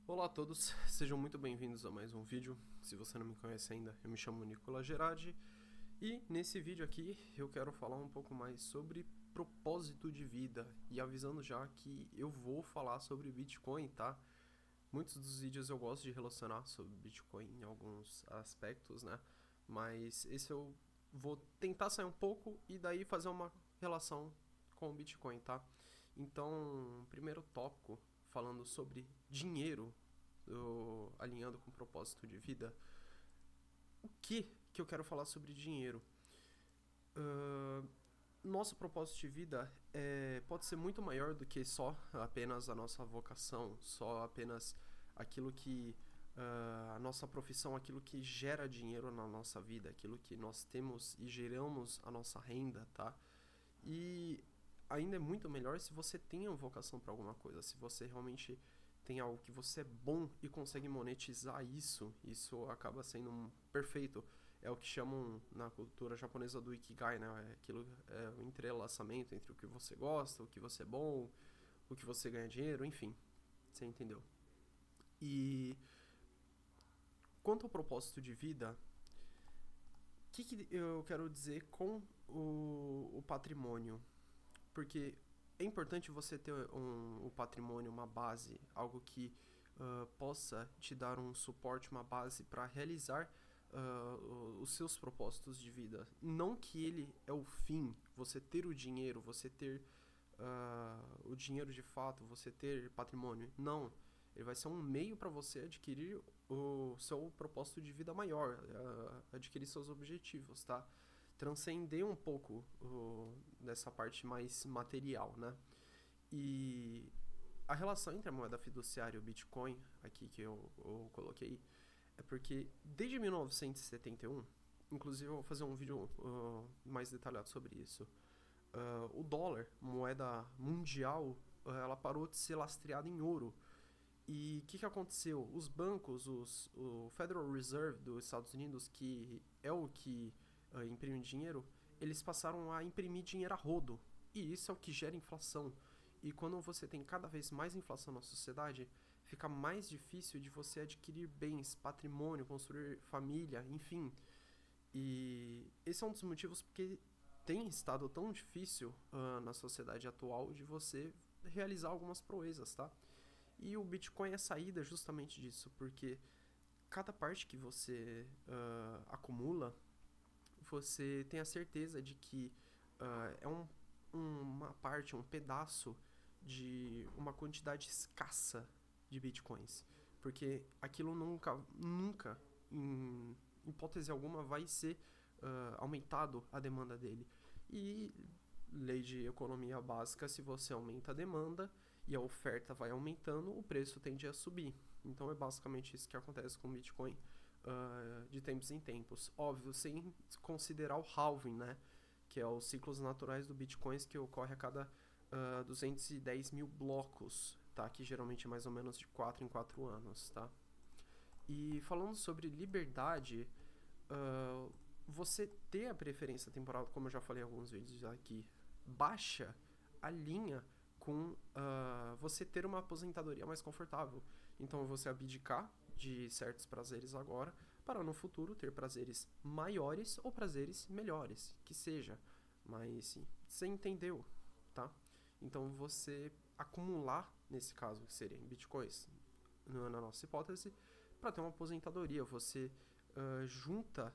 Olá a todos, sejam muito bem-vindos a mais um vídeo. Se você não me conhece ainda, eu me chamo Nicolas Gerardi e nesse vídeo aqui eu quero falar um pouco mais sobre propósito de vida e avisando já que eu vou falar sobre Bitcoin, tá? Muitos dos vídeos eu gosto de relacionar sobre Bitcoin em alguns aspectos, né? Mas esse eu vou tentar sair um pouco e daí fazer uma relação com o Bitcoin, tá? Então, primeiro tópico, falando sobre dinheiro, alinhando com o propósito de vida. O que eu quero falar sobre dinheiro? Uh, Nosso propósito de vida pode ser muito maior do que só apenas a nossa vocação, só apenas aquilo que a nossa profissão, aquilo que gera dinheiro na nossa vida, aquilo que nós temos e geramos a nossa renda, tá? E ainda é muito melhor se você tem uma vocação para alguma coisa, se você realmente tem algo que você é bom e consegue monetizar isso acaba sendo perfeito. É o que chamam na cultura japonesa do Ikigai, né? É o entrelaçamento entre o que você gosta, o que você é bom, o que você ganha dinheiro, enfim, você entendeu. E quanto ao propósito de vida, que eu quero dizer com o patrimônio? Porque é importante você ter um patrimônio, uma base, algo que possa te dar um suporte, uma base para realizar os seus propósitos de vida. Não que ele é o fim, você ter o dinheiro, você ter o dinheiro de fato, você ter patrimônio. Não. Ele vai ser um meio para você adquirir o seu propósito de vida maior, adquirir seus objetivos, tá? Transcender um pouco dessa parte mais material, né? E a relação entre a moeda fiduciária e o Bitcoin, aqui que eu coloquei, é porque desde 1971, inclusive eu vou fazer um vídeo mais detalhado sobre isso, o dólar, moeda mundial, ela parou de ser lastreada em ouro. E o que aconteceu? Os bancos, o Federal Reserve dos Estados Unidos, que é o que imprime dinheiro, eles passaram a imprimir dinheiro a rodo. E isso é o que gera inflação. E quando você tem cada vez mais inflação na sociedade, fica mais difícil de você adquirir bens, patrimônio, construir família, enfim. E esse é um dos motivos porque tem estado tão difícil na sociedade atual de você realizar algumas proezas, tá? E o Bitcoin é a saída justamente disso, porque cada parte que você acumula, você tem a certeza de que é uma parte, um pedaço de uma quantidade escassa de Bitcoins. Porque aquilo nunca, em hipótese alguma, vai ser aumentado a demanda dele. E lei de economia básica, se você aumenta a demanda e a oferta vai aumentando, o preço tende a subir. Então é basicamente isso que acontece com o Bitcoin de tempos em tempos. Óbvio, sem considerar o halving, né? Que é os ciclos naturais do Bitcoin que ocorre a cada 210 mil blocos, tá? Que geralmente é mais ou menos de 4 em 4 anos, tá? E falando sobre liberdade, você ter a preferência temporal, como eu já falei em alguns vídeos aqui, baixa a linha com você ter uma aposentadoria mais confortável. Então você abdicar de certos prazeres agora para no futuro ter prazeres maiores ou prazeres melhores, que seja. Mas você entendeu, tá? Então você acumular, nesse caso, que seria em bitcoins, na nossa hipótese, para ter uma aposentadoria. Você junta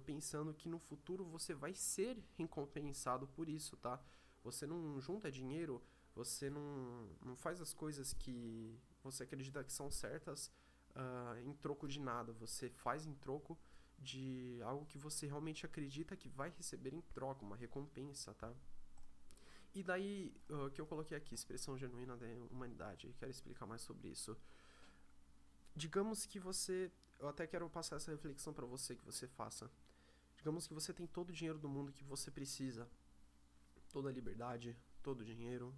pensando que no futuro você vai ser recompensado por isso, tá? Você não junta dinheiro, você não faz as coisas que você acredita que são certas em troco de nada. Você faz em troco de algo que você realmente acredita que vai receber em troca, uma recompensa, tá? E daí, que eu coloquei aqui, expressão genuína da humanidade, quero explicar mais sobre isso. Digamos que você, eu até quero passar essa reflexão para você, que você faça. Digamos que você tem todo o dinheiro do mundo que você precisa, toda a liberdade, todo o dinheiro,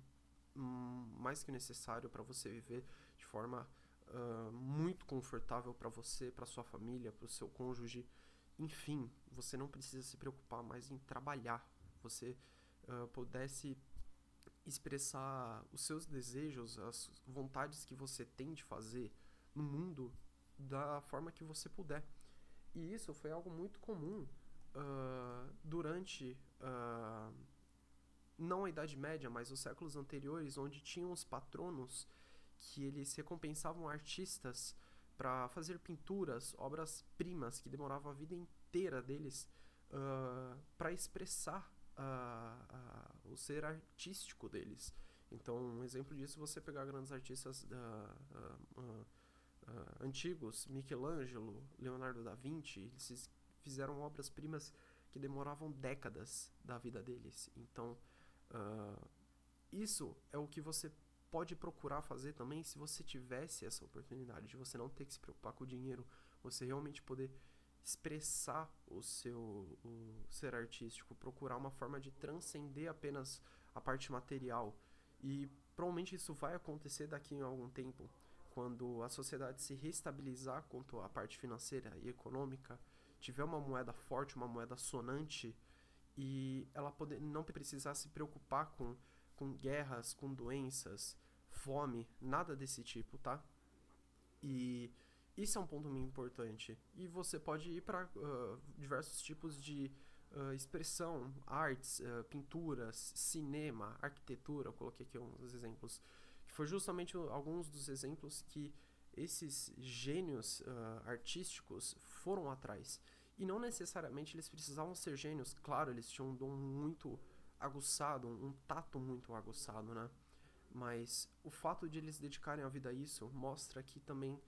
mais que necessário para você viver de forma muito confortável para você, para sua família, para o seu cônjuge. Enfim, você não precisa se preocupar mais em trabalhar. Você pudesse expressar os seus desejos, as vontades que você tem de fazer no mundo da forma que você puder. E isso foi algo muito comum durante não a Idade Média, mas os séculos anteriores, onde tinham os patronos que eles recompensavam artistas para fazer pinturas, obras-primas que demoravam a vida inteira deles para expressar o ser artístico deles. Então, um exemplo disso é você pegar grandes artistas antigos, Michelangelo, Leonardo da Vinci, eles fizeram obras-primas que demoravam décadas da vida deles. Então, isso é o que você pode procurar fazer também se você tivesse essa oportunidade de você não ter que se preocupar com o dinheiro, você realmente poder expressar o ser artístico, procurar uma forma de transcender apenas a parte material. E provavelmente isso vai acontecer daqui a algum tempo, quando a sociedade se reestabilizar quanto à parte financeira e econômica, tiver uma moeda forte, uma moeda sonante, e ela não precisar se preocupar com guerras, com doenças, fome, nada desse tipo, tá? E isso é um ponto muito importante. E você pode ir para diversos tipos de expressão, artes, pinturas, cinema, arquitetura. Eu coloquei aqui uns exemplos, que foi justamente alguns dos exemplos que esses gênios artísticos foram atrás. E não necessariamente eles precisavam ser gênios. Claro, eles tinham um dom muito aguçado, um tato muito aguçado, né? Mas o fato de eles dedicarem a vida a isso mostra que também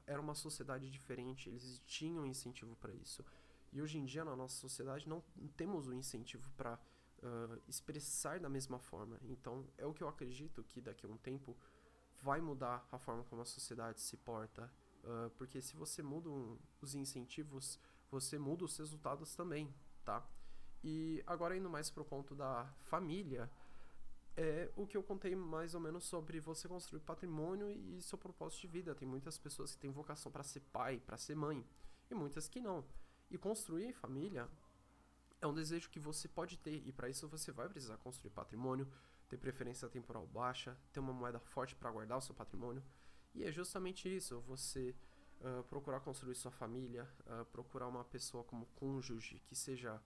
era uma sociedade diferente, eles tinham incentivo para isso. E hoje em dia, na nossa sociedade, não temos o incentivo para expressar da mesma forma. Então, é o que eu acredito que daqui a um tempo vai mudar a forma como a sociedade se porta. Porque se você muda os incentivos, você muda os resultados também, tá? E agora indo mais pro ponto da família, é o que eu contei mais ou menos sobre você construir patrimônio e seu propósito de vida. Tem muitas pessoas que têm vocação para ser pai, para ser mãe, e muitas que não. E construir família é um desejo que você pode ter, e para isso você vai precisar construir patrimônio, ter preferência temporal baixa, ter uma moeda forte para guardar o seu patrimônio. E é justamente isso, você procurar construir sua família, procurar uma pessoa como cônjuge que seja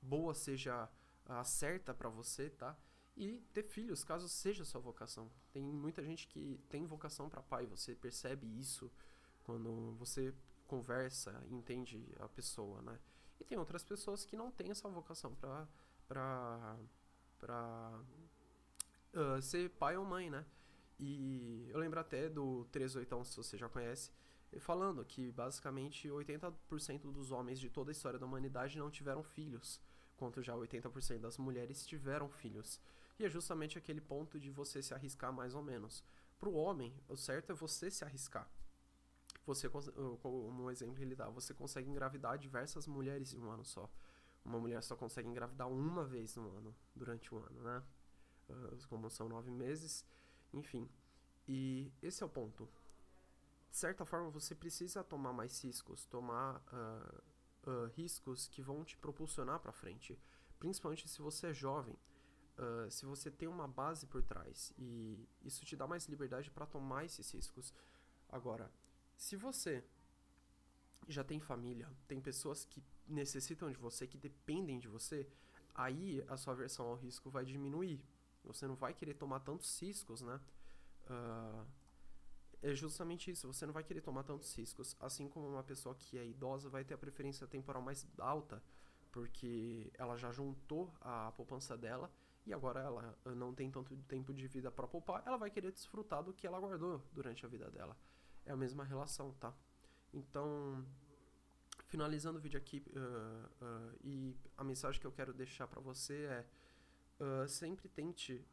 boa, seja certa para você, tá? E ter filhos, caso seja sua vocação. Tem muita gente que tem vocação para pai, você percebe isso quando você conversa, entende a pessoa, né? E tem outras pessoas que não têm essa vocação para ser pai ou mãe, né? E eu lembro até do 38, se você já conhece, falando que basicamente 80% dos homens de toda a história da humanidade não tiveram filhos, enquanto já 80% das mulheres tiveram filhos. E é justamente aquele ponto de você se arriscar mais ou menos. Pro homem, o certo é você se arriscar. Você, como um exemplo que ele dá, você consegue engravidar diversas mulheres em um ano só. Uma mulher só consegue engravidar uma vez no ano, durante um ano, né? Como são 9 meses, enfim. E esse é o ponto. De certa forma, você precisa tomar mais riscos, tomar riscos que vão te propulsionar para frente. Principalmente se você é jovem, se você tem uma base por trás. E isso te dá mais liberdade para tomar esses riscos. Agora, se você já tem família, tem pessoas que necessitam de você, que dependem de você, aí a sua aversão ao risco vai diminuir. Você não vai querer tomar tantos riscos, né? É justamente isso, você não vai querer tomar tantos riscos. Assim como uma pessoa que é idosa vai ter a preferência temporal mais alta, porque ela já juntou a poupança dela e agora ela não tem tanto tempo de vida para poupar, ela vai querer desfrutar do que ela guardou durante a vida dela. É a mesma relação, tá? Então, finalizando o vídeo aqui, e a mensagem que eu quero deixar para você é sempre tente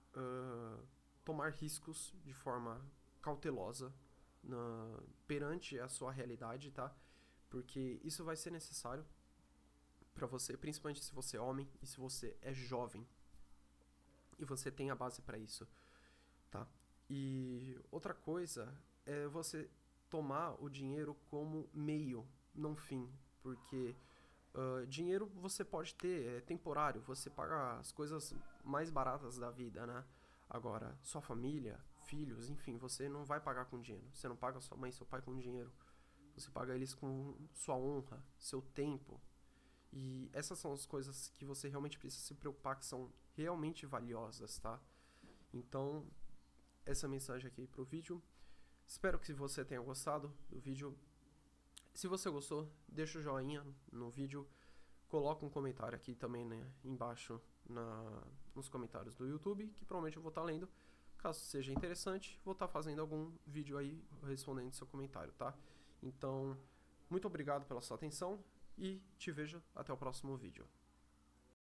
tomar riscos de forma cautelosa perante a sua realidade, tá? Porque isso vai ser necessário para você, principalmente se você é homem e se você é jovem e você tem a base para isso, tá? E outra coisa é você tomar o dinheiro como meio, não fim, porque dinheiro você pode ter, é temporário, você paga as coisas mais baratas da vida, né? Agora, sua família, filhos, enfim, você não vai pagar com dinheiro. Você não paga sua mãe e seu pai com dinheiro. Você paga eles com sua honra, seu tempo. E essas são as coisas que você realmente precisa se preocupar, que são realmente valiosas, tá? Então, essa mensagem aqui pro vídeo. Espero que você tenha gostado do vídeo. Se você gostou, deixa o joinha no vídeo. Coloca um comentário aqui também, né, embaixo nos comentários do YouTube, que provavelmente eu vou estar lendo. Caso seja interessante, vou estar fazendo algum vídeo aí respondendo seu comentário, tá? Então, muito obrigado pela sua atenção e te vejo até o próximo vídeo.